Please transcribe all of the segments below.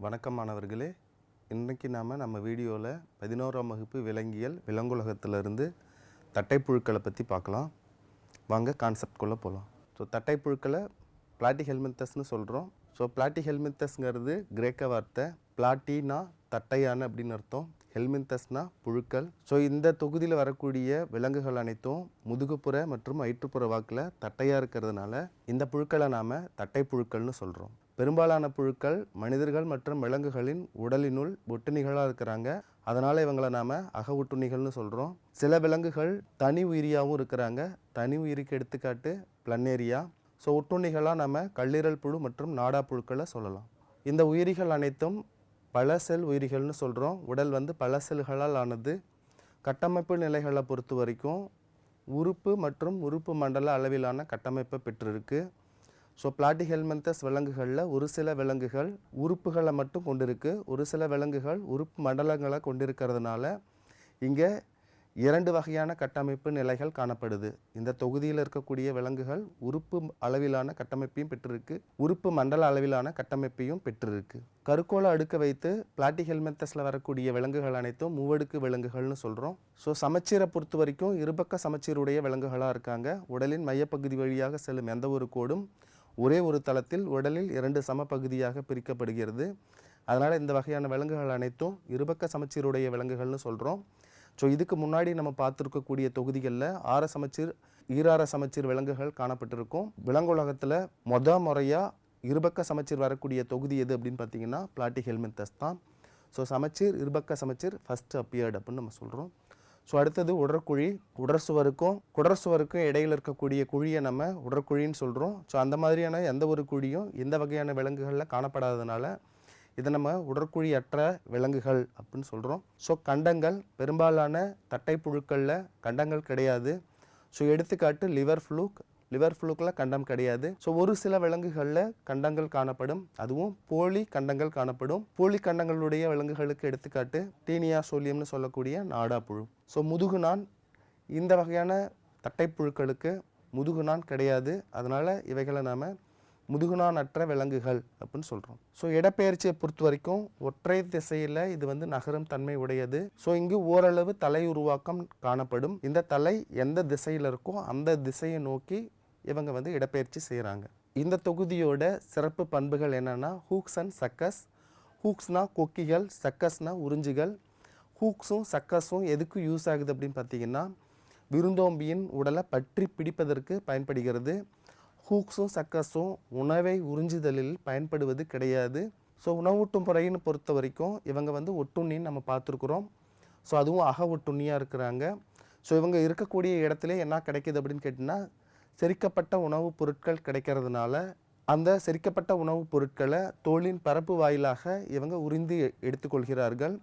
வணக்கம் மாணவர்களே, இன்றைக்கி நம்ம வீடியோவில் 11ஆம் வகுப்பு விலங்கியல் விலங்குலகத்திலிருந்து தட்டைப்புழுக்களை பற்றி பார்க்கலாம். வாங்க கான்செப்ட்குள்ளே போகலாம். ஸோ தட்டைப்புழுக்களை பிளாட்டிஹெல்மின்தஸ்னு சொல்கிறோம். ஸோ பிளாட்டிஹெல்மின்தஸ்ங்கிறது கிரேக்க வார்த்தை. பிளாட்டினா தட்டையான அப்படின்னு அர்த்தம், ஹெல்மின்தஸ்னா புழுக்கள். ஸோ இந்த தொகுதியில் வரக்கூடிய விலங்குகள் அனைத்தும் முதுகுப்புற மற்றும் வயிற்றுப்புற வாக்கில் தட்டையாக இருக்கிறதுனால இந்த புழுக்களை நாம் தட்டைப்புழுக்கள்னு சொல்கிறோம். பெரும்பாலான புழுக்கள் மனிதர்கள் மற்றும் விலங்குகளின் உடலினுள் ஒட்டுண்ணிகளாக இருக்கிறாங்க. அதனால் இவங்களை நாம் அக ஒட்டுண்ணிகள்னு சொல்கிறோம். சில விலங்குகள் தனி உயிரியாகவும் இருக்கிறாங்க. தனி உயிரிக்கு எடுத்துக்காட்டு பிளன்னேரியா. ஸோ ஒட்டுண்ணிகளாக நம்ம கல்லீரல் புழு மற்றும் நாடா புழுக்களை சொல்லலாம். இந்த உயிரிகள் அனைத்தும் பல செல் உயிரிகள்னு சொல்கிறோம். உடல் பல செல்களால் ஆனது. கட்டமைப்பு நிலைகளை பொறுத்த வரைக்கும் உறுப்பு மற்றும் உறுப்பு மண்டல அளவிலான கட்டமைப்பை பெற்றிருக்கு. ஸோ பிளாட்டிஹெல்மின்தஸ் விலங்குகளில் ஒரு சில விலங்குகள் உறுப்புகளை மட்டும் கொண்டிருக்கு, ஒரு சில விலங்குகள் உறுப்பு மண்டலங்களை கொண்டிருக்கிறதுனால இங்கே 2 வகையான கட்டமைப்பு நிலைகள் காணப்படுது. இந்த தொகுதியில் இருக்கக்கூடிய விலங்குகள் உறுப்பு அளவிலான கட்டமைப்பையும் பெற்றிருக்கு, உறுப்பு மண்டல அளவிலான கட்டமைப்பையும் பெற்றிருக்கு. கருக்கோள அடுக்க வைத்து பிளாட்டிஹெல்மின்தஸில் வரக்கூடிய விலங்குகள் அனைத்தும் மூவடுக்கு விலங்குகள்னு சொல்கிறோம். ஸோ சமச்சீரை பொறுத்த வரைக்கும் இருபக்க சமச்சீருடைய விலங்குகளாக இருக்காங்க. உடலின் மையப்பகுதி வழியாக செல்லும் எந்த ஒரு கோடும் ஒரே ஒரு தளத்தில் உடலில் 2 சமபகுதியாக பிரிக்கப்படுகிறது. அதனால் இந்த வகையான விலங்குகள் அனைத்தும் இருபக்க சமச்சீருடைய விலங்குகள்னு சொல்கிறோம். ஸோ இதுக்கு முன்னாடி நம்ம பார்த்துருக்கக்கூடிய தொகுதிகளில் ஆற சமச்சீர் ஈராற சமச்சீர் விலங்குகள் காணப்பட்டிருக்கும். விலங்குலகத்தில் முறையாக இருபக்க சமச்சீர் வரக்கூடிய தொகுதி எது அப்படின்னு பார்த்தீங்கன்னா பிளாட்டிஹெல்மின்தஸ் தான். ஸோ சமச்சீர் இருபக்க சமச்சீர் ஃபஸ்ட் அப்பியர்டு அப்படின்னு நம்ம சொல்கிறோம். ஸோ அடுத்தது உடற்குழி. குடற்சுவருக்கும் இடையில் இருக்கக்கூடிய குழியை நம்ம உடற்குழின்னு சொல்கிறோம். ஸோ அந்த மாதிரியான எந்த ஒரு குழியும் இந்த வகையான விலங்குகளில் காணப்படாததுனால இதை நம்ம உடற்குழி அற்ற விலங்குகள் அப்படின்னு சொல்கிறோம். ஸோ கண்டங்கள் பெரும்பாலான தட்டைப்புழுக்களில் கண்டங்கள் கிடையாது. ஸோ எடுத்துக்காட்டு லிவர் ஃப்ளூக்கில் கண்டம் கிடையாது. ஸோ ஒரு சில விலங்குகளில் கண்டங்கள் காணப்படும், அதுவும் போலி கண்டங்கள் காணப்படும். போலி கண்டங்களுடைய விலங்குகளுக்கு எடுத்துக்காட்டு டீனியா சோலியம்னு சொல்லக்கூடிய நாடா புழு. ஸோ முதுகுநான் இந்த வகையான தட்டைப்புழுக்களுக்கு முதுகுநான் கிடையாது. அதனால் இவைகளை நாம் முதுகுநான் அற்ற விலங்குகள் அப்படின்னு சொல்கிறோம். ஸோ இடப்பெயர்ச்சியை பொறுத்த வரைக்கும் ஒற்றை திசையில் இது நகரும் தன்மை உடையது. ஸோ இங்கு ஓரளவு தலை உருவாக்கம் காணப்படும். இந்த தலை எந்த திசையில் இருக்கோ அந்த திசையை நோக்கி இவங்க இடப்பெயர்ச்சி செய்கிறாங்க. இந்த தொகுதியோட சிறப்பு பண்புகள் என்னென்னா ஹூக்ஸ் அண்ட் சக்கஸ். ஹூக்ஸ்னால் கொக்கிகள், சக்கஸ்னால் உறிஞ்சுகள். ஹூக்ஸும் சக்கஸும் எதுக்கு யூஸ் ஆகுது அப்படின்னு பார்த்தீங்கன்னா விருந்தோம்பியின் உடலை பற்றி பிடிப்பதற்கு பயன்படுகிறது. ஹூக்ஸும் சக்கஸும் உணவை உறிஞ்சுதலில் பயன்படுவது கிடையாது. ஸோ உணவூட்டும் முறைன்னு பொறுத்த வரைக்கும் இவங்க ஒட்டுண்ணின்னு நம்ம பார்த்துருக்குறோம். ஸோ அதுவும் அக ஒட்டுண்ணியாக இருக்கிறாங்க. ஸோ இவங்க இருக்கக்கூடிய இடத்துல என்ன கிடைக்கிது அப்படின்னு கேட்டிங்கன்னா செரிக்கப்பட்ட உணவுப் பொருட்கள் கிடைக்கிறதுனால அந்த செரிக்கப்பட்ட உணவுப் பொருட்களை தோலின் பரப்பு வாயிலாக இவங்க உறிந்து எடுத்துக்கொள்கிறார்கள்.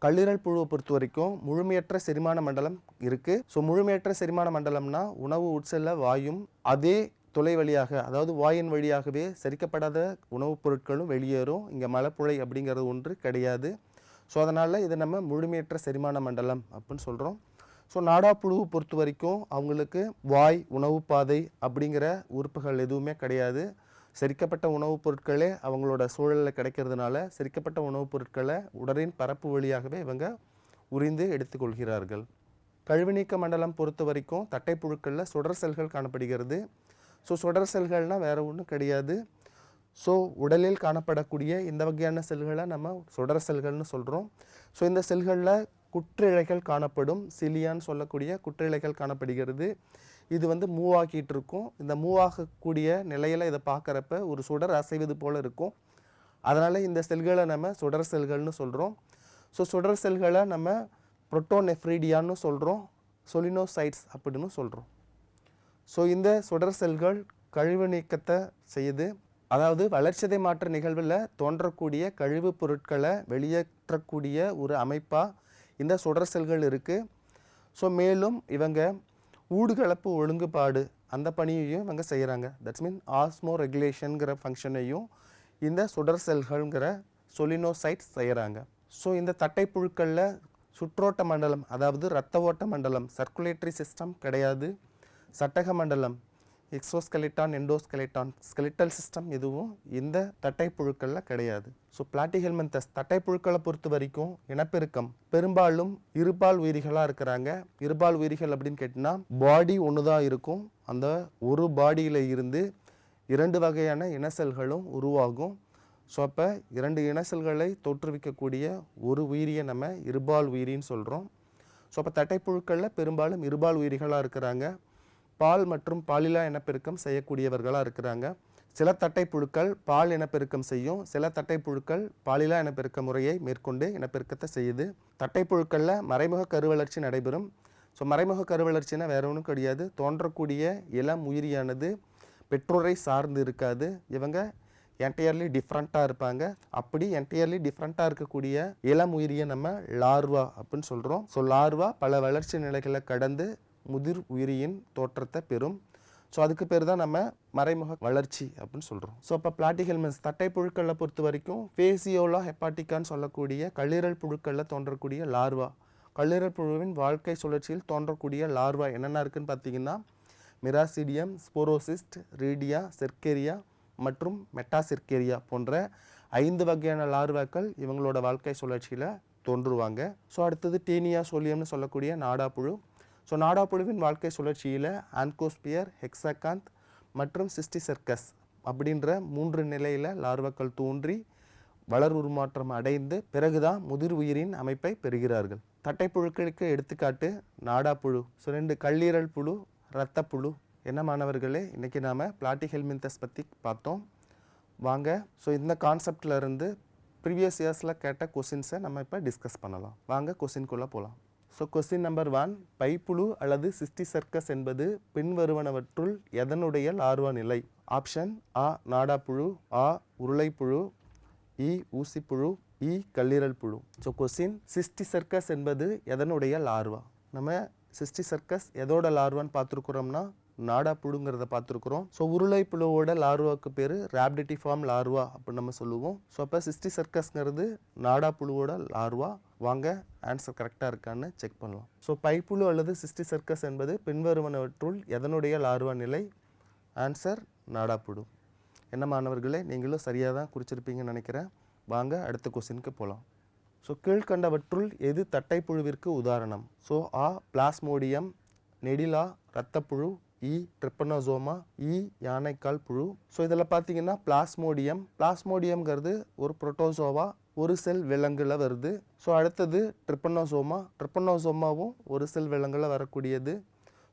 கல்லீரல் புழுவை பொறுத்த வரைக்கும் முழுமையற்ற செரிமான மண்டலம் இருக்குது. ஸோ முழுமையற்ற செரிமான மண்டலம்னா உணவு உட்செல்ல வாயும் அதே துளை வழியாக, அதாவது வாயின் வழியாகவே செரிக்கப்படாத உணவுப் பொருட்களும் வெளியேறும். இங்கே மலப்புழை அப்படிங்கிறது ஒன்று கிடையாது. ஸோ அதனால் இதை நம்ம முழுமையற்ற செரிமான மண்டலம் அப்படின்னு சொல்கிறோம். ஸோ நாடா புழுவை பொறுத்த வரைக்கும் அவங்களுக்கு வாய், உணவு பாதை அப்படிங்கிற உறுப்புகள் எதுவுமே கிடையாது. செரிக்கப்பட்ட உணவுப் பொருட்களே அவங்களோட சூழலில் கிடைக்கிறதுனால செரிக்கப்பட்ட உணவுப் பொருட்களை உடலின் பரப்பு வழியாகவே இவங்க உறிந்து எடுத்துக்கொள்கிறார்கள். கழிவுநீக்க மண்டலம் பொறுத்த வரைக்கும் தட்டைப்புழுக்களில் சுடர் செல்கள் காணப்படுகிறது. ஸோ சுடர் செல்கள்னால் வேறு ஒன்றும் கிடையாது. ஸோ உடலில் காணப்படக்கூடிய இந்த வகையான செல்களை நம்ம சுடர் செல்கள்னு சொல்கிறோம். ஸோ இந்த செல்களில் குற்றிழைகள் காணப்படும். சிலியான்னு சொல்லக்கூடிய குற்றிழைகள் காணப்படுகிறது. இது மூவ் ஆக்கிட்டு இருக்கும். இந்த மூவ் ஆகக்கூடிய நிலையில் இதை பார்க்குறப்ப ஒரு சுடர் அசைவது போல் இருக்கும். அதனால் இந்த செல்களை நம்ம சுடர் செல்கள்னு சொல்கிறோம். ஸோ சுடர் செல்களை நம்ம புரோட்டோனெஃப்ரிடியான்னு சொல்கிறோம், சொலினோசைட்ஸ் அப்படின்னு சொல்கிறோம். ஸோ இந்த சுடர் செல்கள் கழிவு நீக்கத்தை செய்யுது. அதாவது வளர்சிதை மாற்ற நிகழ்வில் தோன்றக்கூடிய கழிவுப் பொருட்களை வெளியேற்றக்கூடிய ஒரு அமைப்பாக இந்த சுடர் செல்கள் இருக்குது. ஸோ மேலும் இவங்க ஊடுகலப்பு ஒழுங்குபாடு அந்த பணியையும் இவங்க செய்கிறாங்க. தட்ஸ் மீன் ஆஸ்மோ ரெகுலேஷனுங்கிற ஃபங்க்ஷனையும் இந்த சுடர் செல்கள்ங்கிற சொலினோசைட்ஸ் செய்கிறாங்க. ஸோ இந்த தட்டைப்புழுக்களில் சுற்றோட்ட மண்டலம், அதாவது இரத்த ஓட்ட மண்டலம், சர்க்குலேட்டரி சிஸ்டம் கிடையாது. சட்டக மண்டலம் எக்ஸோஸ்கெலிட்டான், எண்டோஸ்கெலிட்டான், ஸ்கெலிட்டல் சிஸ்டம் எதுவும் இந்த தட்டைப்புழுக்களில் கிடையாது. ஸோ பிளாட்டிஹெல்மின்தஸ் தட்டைப்புழுக்களை பொறுத்த வரைக்கும் இனப்பெருக்கம் பெரும்பாலும் இருபால் உயிரிகளாக இருக்கிறாங்க. இருபால் உயிரிகள் அப்படின்னு கேட்டிங்கன்னா பாடி ஒன்று தான் இருக்கும். அந்த ஒரு பாடியில் இருந்து 2 வகையான இனசெல்களும் உருவாகும். ஸோ அப்போ 2 இனசெல்களை தோற்றுவிக்கக்கூடிய ஒரு உயிரியை நம்ம இருபால் உயிரின்னு சொல்கிறோம். ஸோ அப்போ தட்டைப்புழுக்களில் பெரும்பாலும் இருபால் உயிரிகளாக இருக்கிறாங்க. பால் மற்றும் பாலில்லா இனப்பெருக்கம் செய்யக்கூடியவர்களாக இருக்கிறாங்க. சில தட்டைப்புழுக்கள் பால் இனப்பெருக்கம் செய்யும், சில தட்டைப்புழுக்கள் பாலில்லா இனப்பெருக்க முறையை மேற்கொண்டு இனப்பெருக்கத்தை செய்யுது. தட்டைப்புழுக்களில் மறைமுக கருவளர்ச்சி நடைபெறும். ஸோ மறைமுக கருவளர்ச்சினா வேற ஒன்றும் கிடையாது, தோன்றக்கூடிய இளம் உயிரியானது பெற்றோரை சார்ந்து இருக்காது. இவங்க என்டையர்லி டிஃப்ரெண்ட்டாக இருப்பாங்க. அப்படி என்டையர்லி டிஃப்ரெண்ட்டாக இருக்கக்கூடிய இளம் உயிரியை நம்ம லார்வா அப்படின்னு சொல்கிறோம். ஸோ லார்வா பல வளர்ச்சி நிலைகளை கடந்து முதிர் உயிரியின் தோற்றத்தை பெறும். ஸோ அதுக்கு பேர் தான் நம்ம மறைமுக வளர்ச்சி அப்படின்னு சொல்கிறோம். ஸோ இப்போ பிளாட்டிஹெல்மின்ஸ் தட்டைப்புழுக்களை பொறுத்த வரைக்கும் ஃபேசியோலா ஹெப்பாட்டிக்கான்னு சொல்லக்கூடிய கல்லீரல் புழுக்களில் தோன்றக்கூடிய லார்வா. கல்லீரல் புழுவின் வாழ்க்கை சுழற்சியில் தோன்றக்கூடிய லார்வா என்னென்ன இருக்குதுன்னு பார்த்தீங்கன்னா மிராசிடியம், ஸ்போரோசிஸ்ட், ரீடியா, செர்கேரியா மற்றும் மெட்டாசிர்கேரியா போன்ற 5 வகையான லார்வாக்கள் இவங்களோட வாழ்க்கை சுழற்சியில் தோன்றுவாங்க. ஸோ அடுத்தது டீனியா சோலியம்னு சொல்லக்கூடிய நாடாப்புழு. ஸோ நாடாப்புழுவின் வாழ்க்கை சுழற்சியில் ஆன்கோஸ்பியர், ஹெக்ஸாகாந்த் மற்றும் சிஸ்டிசெர்கஸ் அப்படின்ற 3 நிலையில் லார்வாக்கள் தோன்றி வளர் உருமாற்றம் அடைந்து பிறகுதான் முதிர் உயிரின் அமைப்பை பெறுகிறார்கள். தட்டைப்புழுக்களுக்கு எடுத்துக்காட்டு நாடாப்புழு. ஸோ 2 கல்லீரல் புழு, இரத்தப்புழு. என்ன மாணவர்களே, இன்றைக்கி நாம் பிளாட்டிஹெல்மின்தஸ் பற்றி பார்த்தோம். வாங்க ஸோ இந்த கான்செப்டில் இருந்து ப்ரீவியஸ் இயர்ஸில் கேட்ட கொஸ்டின்ஸை நம்ம இப்போ டிஸ்கஸ் பண்ணலாம். வாங்க கொஸ்டின்குள்ளே போகலாம். ஸோ கொஸ்டின் நம்பர் 1, பைப்புழு அல்லது சிஸ்டிசெர்கஸ் என்பது பின்வருவனவற்றுள் எதனுடைய லார்வா நிலை? ஆப்ஷன் ஆ நாடாப்புழு, ஆ உருளைப்புழு, இ ஊசிப்புழு, இ கல்லீரல் புழு. ஸோ கொஸ்டின் சிஸ்டிசெர்கஸ் என்பது எதனுடைய லார்வா? நம்ம சிஸ்டிசெர்கஸ் எதோட லார்வான்னு பார்த்துருக்குறோம்னா நாடாப்புழுங்கிறத பார்த்துருக்குறோம். ஸோ உருளைப்புழுவோட லார்வாவுக்கு பேர் ராப்டிட்டிஃபார்ம் லார்வா அப்படின்னு நம்ம சொல்லுவோம். ஸோ அப்போ சிஸ்டிசெர்கஸ்ங்கிறது நாடாப்புழுவோட லார்வா. வாங்க ஆன்சர் கரெக்டாக இருக்கான்னு செக் பண்ணலாம். ஸோ பைப்புழு அல்லது சிஸ்டிசெர்கஸ் என்பது பின்வருவனவற்றுள் எதனுடைய லார்வா நிலை? ஆன்சர் நாடாப்புழு. என்ன மாணவர்களே, நீங்களும் சரியாக தான் குறிச்சிருப்பீங்கன்னு நினைக்கிறேன். வாங்க அடுத்த கொஸ்டினுக்கு போகலாம். ஸோ கீழ்கண்டவற்றுள் எது தட்டைப்புழுவிற்கு உதாரணம்? ஸோ ஆ பிளாஸ்மோடியம், நெடிலா இரத்தப்புழு, இ ட்ரிப்பனோசோமா, இ யானைக்கால் புழு. ஸோ இதில் பார்த்தீங்கன்னா பிளாஸ்மோடியம்ங்கிறது ஒரு புரோட்டோசோவா, ஒரு செல் விலங்குல வருது. ஸோ அடுத்தது ட்ரிப்பனோசோமாவும் ஒரு செல் விலங்குல வரக்கூடியது.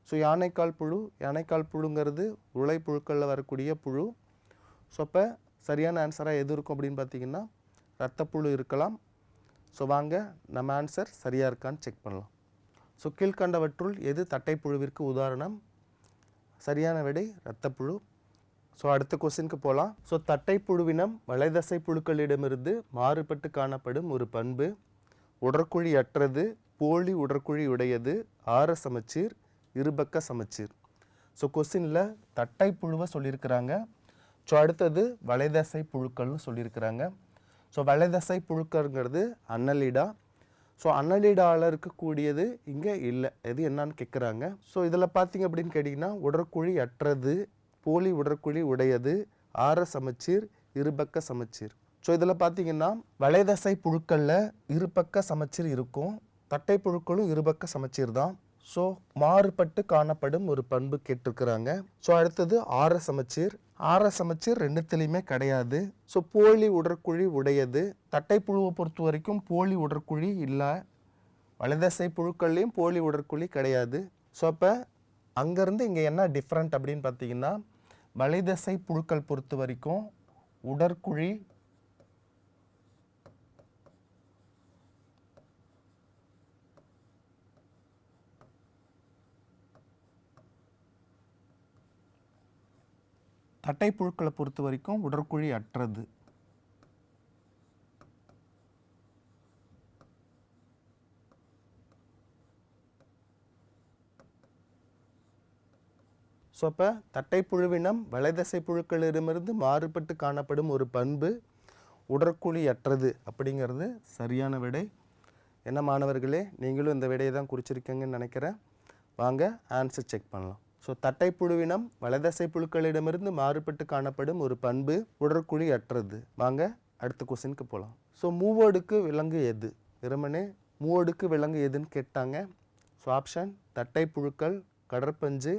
ஸோ யானைக்கால் புழுங்கிறது உருளைப்புழுக்களில் வரக்கூடிய புழு. ஸோ அப்போ சரியான ஆன்சராக எது இருக்கும் அப்படின்னு பார்த்தீங்கன்னா இரத்தப்புழு இருக்கலாம். ஸோ வாங்க நம்ம ஆன்சர் சரியாக இருக்கான்னு செக் பண்ணலாம். ஸோ கீழ்கண்டவற்றுள் எது தட்டைப்புழுவிற்கு உதாரணம்? சரியான விடை இரத்தப்புழு. ஸோ அடுத்த கொஸ்டினுக்கு போகலாம். ஸோ தட்டைப்புழுவினம் வளைதசை புழுக்களிடமிருந்து மாறுபட்டு காணப்படும் ஒரு பண்பு. உடற்குழி அற்றது, போலி உடற்குழி உடையது, ஆர சமச்சீர், இருபக்க சமச்சீர். ஸோ கொஸ்டினில் தட்டைப்புழுவை சொல்லியிருக்கிறாங்க. ஸோ அடுத்தது வளைதசை புழுக்கள்னு சொல்லியிருக்கிறாங்க. ஸோ வளைதசை புழுக்கள்ங்கிறது அன்னலிடா. ஸோ அன்னலிடாவில் இருக்கக்கூடியது இங்கே இல்லை. இது என்னன்னு கேட்குறாங்க. ஸோ இதில் பார்த்தீங்க அப்படின்னு கேட்டிங்கன்னா உடற்குழி அற்றது, போலி உடற்குழி உடையது, ஆர சமச்சீர், இருபக்க சமச்சீர். ஸோ இதில் பார்த்தீங்கன்னா வளைதசை புழுக்களில் இருபக்க சமச்சீர் இருக்கும், தட்டை புழுக்களும் இருபக்க சமச்சீர் தான். ஸோ மாறுபட்டு காணப்படும் ஒரு பண்பு கேட்டிருக்கிறாங்க. ஸோ அடுத்தது ஆர சமச்சீர். ஆர சமச்சீர் ரெண்டுத்துலேயுமே கிடையாது. ஸோ போலி உடற்குழி உடையது. தட்டைப்புழுவை பொறுத்த வரைக்கும் போலி உடற்குழி இல்லை, வளைதசை புழுக்கள்லேயும் போலி உடற்குழி கிடையாது. ஸோ அப்போ அங்கேருந்து இங்கே என்ன டிஃப்ரெண்ட் அப்படின்னு பார்த்தீங்கன்னா வளைதசை புழுக்கள் பொறுத்த வரைக்கும் உடற்குழி தட்டைப்புழுக்களை பொறுத்த வரைக்கும் உடற்குழி அற்றது. ஸோ அப்போ தட்டைப்புழுவினம் வளைதசை புழுக்களிடமிருந்து மாறுபட்டு காணப்படும் ஒரு பண்பு உடற்குழி அற்றது அப்படிங்கிறது சரியான விடை. என்ன மாணவர்களே, நீங்களும் இந்த விடையை தான் குறிச்சிருக்கீங்கன்னு நினைக்கிறேன். வாங்க ஆன்சர் செக் பண்ணலாம். ஸோ தட்டைப்புழுவினம் வலதசை புழுக்களிடமிருந்து மாறுபட்டு காணப்படும் ஒரு பண்பு உடற்குழி அற்றது. வாங்க அடுத்த கொஸ்டினுக்கு போகலாம். ஸோ மூவடுக்கு விலங்கு எது? வெறுமனே மூவடுக்கு விலங்கு எதுன்னு கேட்டாங்க. ஸோ ஆப்ஷன் தட்டைப்புழுக்கள், கடற்பஞ்சு,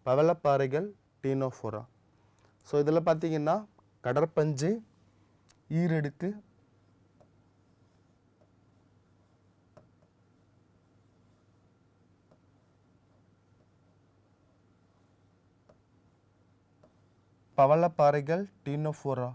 பவளப்பாறைகள், டீனோஃபோரா. ஸோ இதில் பார்த்தீங்கன்னா கடற்பஞ்சு, ஈரடுக்கு, பவளப்பாறைகள், டீனோஃபோரா.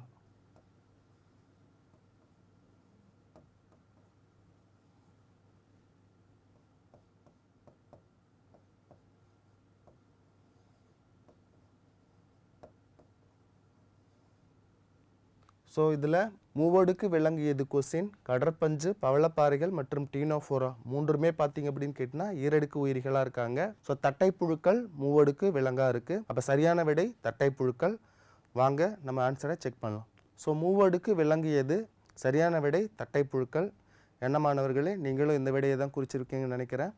ஸோ இதில் மூவடுக்கு விலங்கு எது கொஸ்டின் கடற்பஞ்சு, பவளப்பாறைகள் மற்றும் டீனோஃபோரா மூன்றுமே பார்த்தீங்க அப்படின்னு கேட்டிங்கன்னா ஈரடுக்கு உயிரிகளாக இருக்காங்க. ஸோ தட்டைப்புழுக்கள் மூவடுக்கு விலங்காக இருக்குது. அப்போ சரியான விடை தட்டைப்புழுக்கள். வாங்க நம்ம ஆன்சரை செக் பண்ணலாம். ஸோ மூவடுக்கு விலங்கு எது? சரியான விடை தட்டைப்புழுக்கள். என்ன மாணவர்களே, நீங்களும் இந்த விடையை தான் குறிச்சிருக்கீங்கன்னு நினைக்கிறேன்.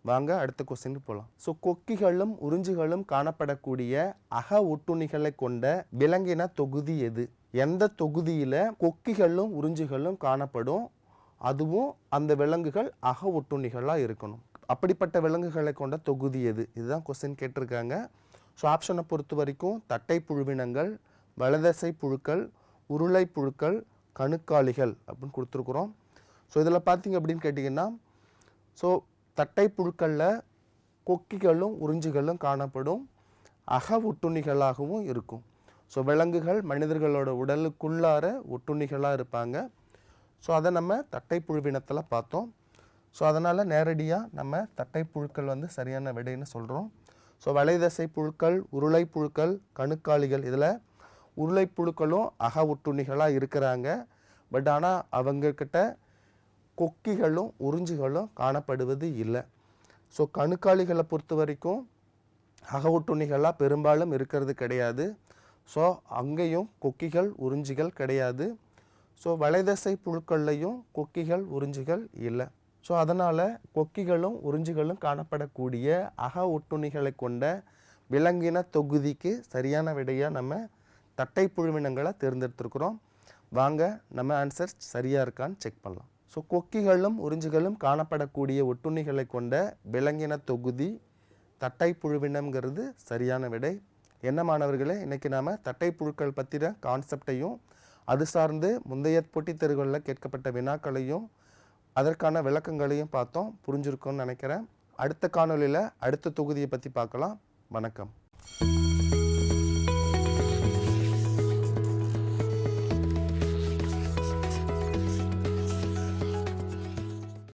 வாங்க அடுத்த கொஸ்டினுக்கு போகலாம். ஸோ கொக்கிகளும் உறிஞ்சுகளும் காணப்படக்கூடிய அக ஒட்டுண்ணிகளை கொண்ட விலங்கின தொகுதி எது? எந்த தொகுதியில் கொக்கிகளும் உறிஞ்சுகளும் காணப்படும், அதுவும் அந்த விலங்குகள் அக ஒட்டுண்ணிகளாக இருக்கணும். அப்படிப்பட்ட விலங்குகளை கொண்ட தொகுதி எது? இதுதான் கொஸ்டின் கேட்டிருக்காங்க. ஸோ ஆப்ஷனை பொறுத்த வரைக்கும் தட்டை புழுவினங்கள், வலதசை புழுக்கள், உருளை புழுக்கள், கணுக்காலிகள் அப்படின்னு கொடுத்துருக்குறோம். ஸோ இதில் பார்த்தீங்க அப்படின்னு கேட்டிங்கன்னா ஸோ தட்டை புழுக்களில் கொக்கிகளும் உறிஞ்சுகளும் காணப்படும், அக ஒட்டுண்ணிகளாகவும் இருக்கும். ஸோ விலங்குகள் மனிதர்களோட உடலுக்குள்ளார ஒட்டுண்ணிகளாக இருப்பாங்க. ஸோ அதை நம்ம தட்டைப்புழுவினத்தில் பார்த்தோம். ஸோ அதனால் நேரடியாக நம்ம தட்டைப்புழுக்கள் வந்து சரியான விடைன்னு சொல்கிறோம். ஸோ வலைதசை புழுக்கள், உருளை புழுக்கள், கணுக்காலிகள், இதில் உருளை புழுக்களும் அக ஒட்டுண்ணிகளாக இருக்கிறாங்க. பட் ஆனால் அவங்கக்கிட்ட கொக்கிகளும் உறிஞ்சுகளும் காணப்படுவது இல்லை. ஸோ கணுக்காலிகளை பொறுத்த வரைக்கும் அக ஒட்டுண்ணிகளாக பெரும்பாலும் இருக்கிறது கிடையாது. ஸோ அங்கேயும் கொக்கிகள் உறிஞ்சிகள் கிடையாது. ஸோ வலைதசை புழுக்கள்லையும் கொக்கிகள் உறிஞ்சிகள் இல்லை. ஸோ அதனால் கொக்கிகளும் உறிஞ்சிகளும் காணப்படக்கூடிய அக ஒட்டுண்ணிகளை கொண்ட விலங்கின தொகுதிக்கு சரியான விடையாக நம்ம தட்டை புழுவினங்களை தேர்ந்தெடுத்திருக்கிறோம். வாங்க நம்ம ஆன்சர் சரியாக இருக்கான்னு செக் பண்ணலாம். ஸோ கொக்கிகளும் உறிஞ்சிகளும் காணப்படக்கூடிய ஒட்டுண்ணிகளை கொண்ட விலங்கின தொகுதி தட்டை புழுவினம்ங்கிறது சரியான விடை. என்ன மாணவர்களே, இன்றைக்கி நாம் தட்டை புழுக்கள் பற்றின கான்செப்டையும் அது சார்ந்து முந்தைய போட்டித் தேர்வுகளில் கேட்கப்பட்ட வினாக்களையும் அதற்கான விளக்கங்களையும் பார்த்தோம். புரிஞ்சிருக்கும்னு நினைக்கிறேன். அடுத்த காணொலியில் அடுத்த தொகுதியை பற்றி பார்க்கலாம். வணக்கம்.